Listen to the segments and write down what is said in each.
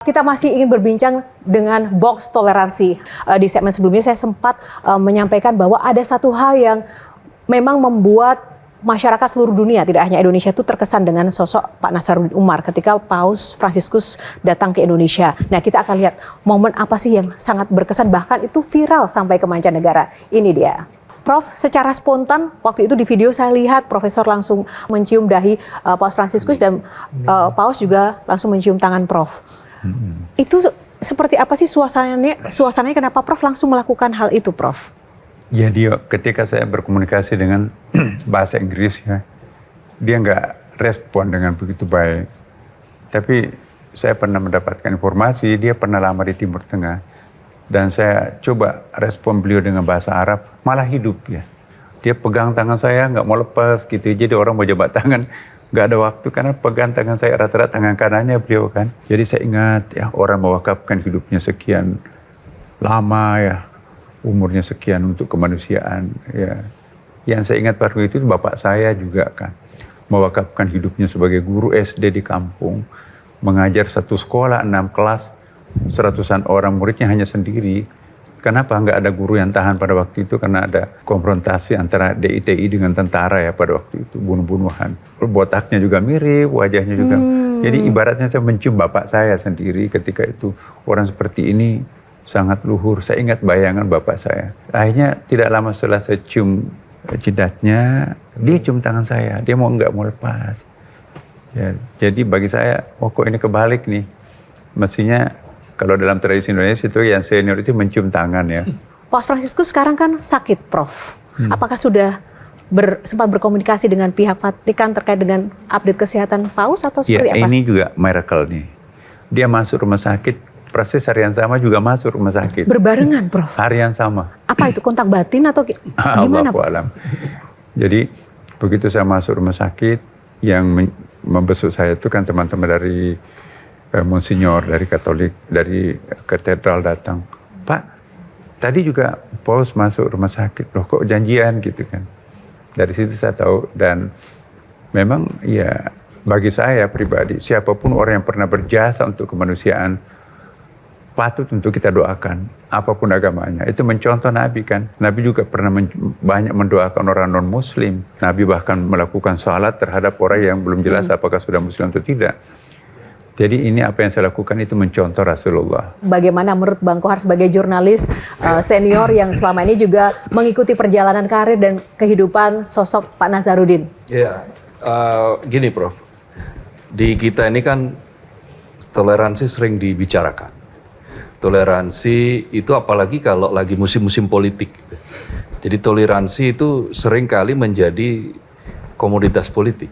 Kita masih ingin berbincang dengan box toleransi. Di segmen sebelumnya saya sempat menyampaikan bahwa ada satu hal yang memang membuat masyarakat seluruh dunia, tidak hanya Indonesia, itu terkesan dengan sosok Pak Nasaruddin Umar ketika Paus Fransiskus datang ke Indonesia. Nah, kita akan lihat momen apa sih yang sangat berkesan, bahkan itu viral sampai ke mancanegara. Ini dia. Prof, secara spontan waktu itu di video saya lihat Profesor langsung mencium dahi Paus Fransiskus dan Paus juga langsung mencium tangan Prof. Itu seperti apa sih suasananya kenapa Prof langsung melakukan hal itu, Prof? Jadi ketika saya berkomunikasi dengan bahasa Inggris, ya, dia nggak respon dengan begitu baik. Tapi saya pernah mendapatkan informasi dia pernah lama di Timur Tengah. Dan saya coba respon beliau dengan bahasa Arab, malah hidup ya. Dia pegang tangan saya, nggak mau lepas gitu. Jadi orang mau jabat tangan, nggak ada waktu karena pegang tangan saya rata-rata tangan kanannya beliau kan. Jadi saya ingat ya orang mewakafkan hidupnya sekian lama ya, umurnya sekian untuk kemanusiaan ya. Yang saya ingat baru itu bapak saya juga kan mewakafkan hidupnya sebagai guru SD di kampung, mengajar satu sekolah 6 kelas, seratusan orang muridnya hanya sendiri. Kenapa nggak ada guru yang tahan pada waktu itu? Karena ada konfrontasi antara DITI dengan tentara ya pada waktu itu, bunuh-bunuhan. Botaknya juga mirip, wajahnya juga. Jadi ibaratnya saya mencium bapak saya sendiri ketika itu. Orang seperti ini sangat luhur. Saya ingat bayangan bapak saya. Akhirnya tidak lama setelah saya cium jidatnya, dia cium tangan saya. Dia nggak mau lepas. Ya, jadi bagi saya, oh kok ini kebalik nih. Mestinya kalau dalam tradisi Indonesia itu yang senior itu mencium tangan ya. Paus Fransiskus sekarang kan sakit, Prof. Apakah sudah sempat berkomunikasi dengan pihak Vatikan terkait dengan update kesehatan Paus atau seperti apa? Ini juga miracle nih. Dia masuk rumah sakit, proses hari yang sama juga masuk rumah sakit. Berbarengan, Prof? Hari yang sama. Apa itu, kontak batin atau gimana? Allahualam. Jadi begitu saya masuk rumah sakit, yang membesuk saya itu kan teman-teman dari Monsinyur dari Katolik, dari katedral datang. Pak, tadi juga Paus masuk rumah sakit. Loh kok janjian gitu kan. Dari situ saya tahu dan memang ya bagi saya pribadi, siapapun orang yang pernah berjasa untuk kemanusiaan, patut untuk kita doakan. Apapun agamanya. Itu mencontoh Nabi kan. Nabi juga pernah banyak mendoakan orang non-Muslim. Nabi bahkan melakukan salat terhadap orang yang belum jelas apakah sudah Muslim atau tidak. Jadi ini apa yang saya lakukan itu mencontoh Rasulullah. Bagaimana menurut Bang Kohar sebagai jurnalis senior yang selama ini juga mengikuti perjalanan karir dan kehidupan sosok Pak Nasaruddin? Ya, gini Prof. Di kita ini kan toleransi sering dibicarakan. Toleransi itu apalagi kalau lagi musim-musim politik. Jadi toleransi itu sering kali menjadi komoditas politik.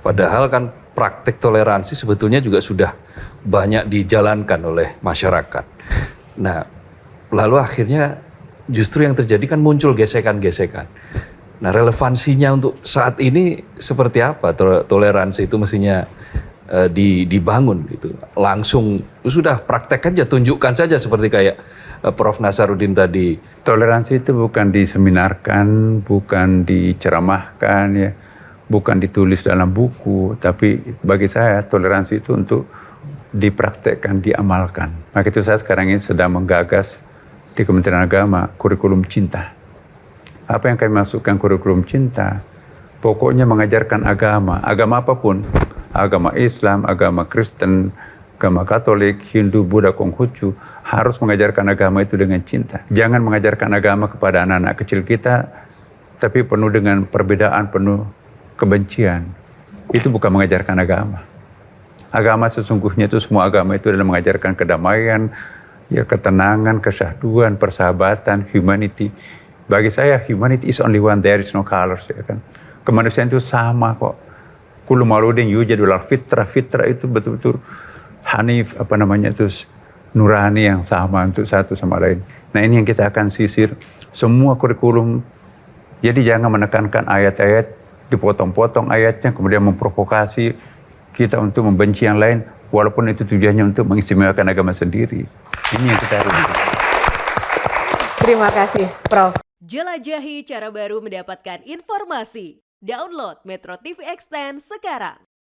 Padahal kan praktik toleransi sebetulnya juga sudah banyak dijalankan oleh masyarakat. Nah, lalu akhirnya justru yang terjadi kan muncul gesekan-gesekan. Nah, relevansinya untuk saat ini seperti apa toleransi itu mestinya dibangun gitu. Langsung sudah praktekkan aja, tunjukkan saja seperti kayak Prof. Nasaruddin tadi. Toleransi itu bukan diseminarkan, bukan diceramahkan ya. Bukan ditulis dalam buku, tapi bagi saya toleransi itu untuk dipraktekkan, diamalkan. Maka itu saya sekarang ini sedang menggagas di Kementerian Agama kurikulum cinta. Apa yang kami masukkan kurikulum cinta? Pokoknya mengajarkan agama apapun. Agama Islam, agama Kristen, agama Katolik, Hindu, Buddha, Konghucu, harus mengajarkan agama itu dengan cinta. Jangan mengajarkan agama kepada anak-anak kecil kita, tapi penuh dengan perbedaan, penuh kebencian. Itu bukan mengajarkan agama. Agama sesungguhnya itu semua agama itu adalah mengajarkan kedamaian, ya ketenangan, kesyahduan, persahabatan, humanity. Bagi saya humanity is only one, there is no colors ya kan. Kemanusiaan itu sama kok. Kullu mauludin yujadu alal fitrah. Fitrah itu betul-betul hanif itu nurani yang sama untuk satu sama lain. Nah, ini yang kita akan sisir semua kurikulum. Jadi jangan menekankan ayat-ayat, dipotong-potong ayatnya, kemudian memprovokasi kita untuk membenci yang lain, walaupun itu tujuannya untuk mengistimewakan agama sendiri. Ini yang kita harus. Terima kasih, Prof. Jelajahi cara baru mendapatkan informasi. Download Metro TV Extend sekarang.